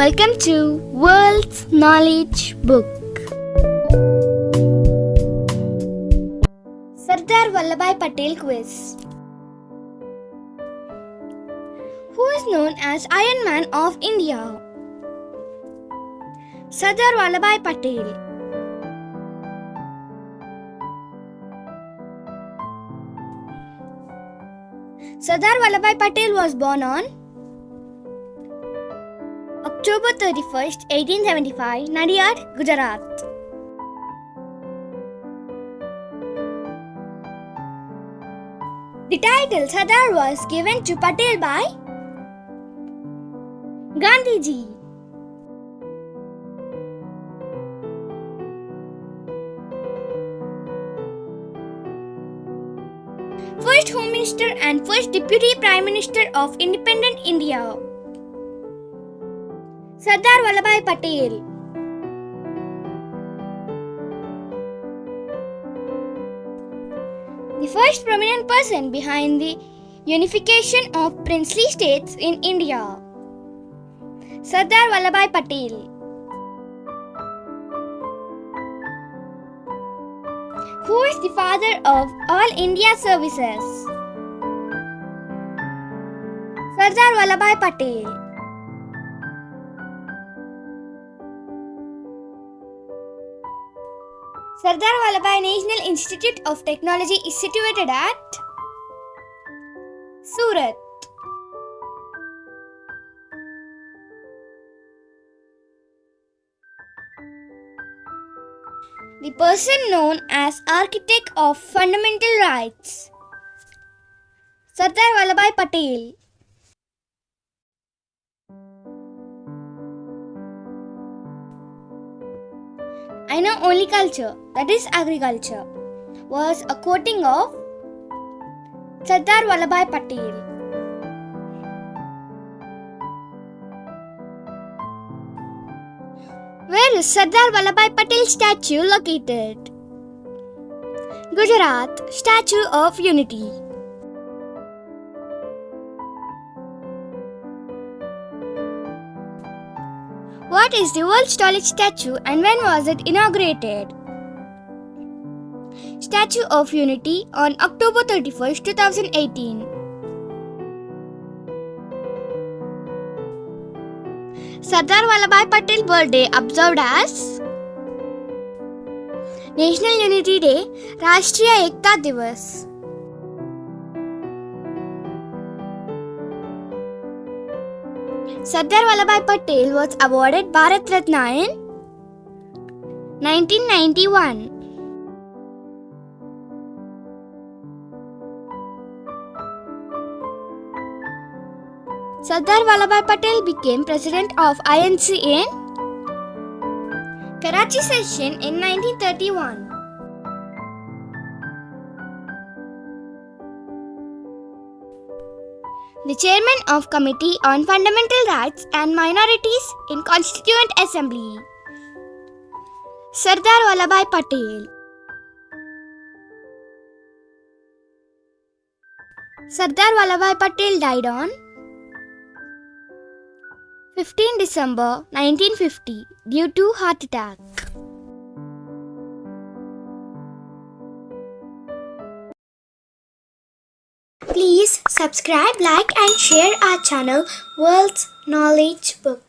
Welcome to World's Knowledge Book. Sardar Vallabai Patel Quiz. Who is known as Iron Man of India? Sardar Vallabai Patel. Sardar Vallabai Patel was born on October 31st, 1875, Nadiad, Gujarat. The title Sardar was given to Patel by Gandhiji. First Home Minister and first Deputy Prime Minister of Independent India, Sardar Vallabai Patel. The first prominent person behind the unification of princely states in India, Sardar Vallabai Patel. Who is the father of all India services? Sardar Vallabai Patel. Sardar Vallabhbhai National Institute of Technology is situated at Surat. The person known as Architect of Fundamental Rights, Sardar Vallabai Patel. I know only culture, that is agriculture, was a quoting of Sardar Vallabai Patel. Where is Sardar Vallabai Patel statue located? Gujarat, Statue of Unity. What is the world's tallest statue and when was it inaugurated? Statue of Unity on October 31st, 2018. Sardar Vallabai Patel birthday observed as National Unity Day, Rashtriya Ekta Divas. Sardar Vallabai Patel was awarded Bharat Ratna in 1991. Sardar Vallabai Patel became president of INC in Karachi session in 1931. The chairman of Committee on Fundamental Rights and Minorities in Constituent Assembly, Sardar Vallabai Patel. Sardar Vallabai Patel died on 15 December 1950 due to heart attack. Please subscribe, like and share our channel World's Knowledge Book.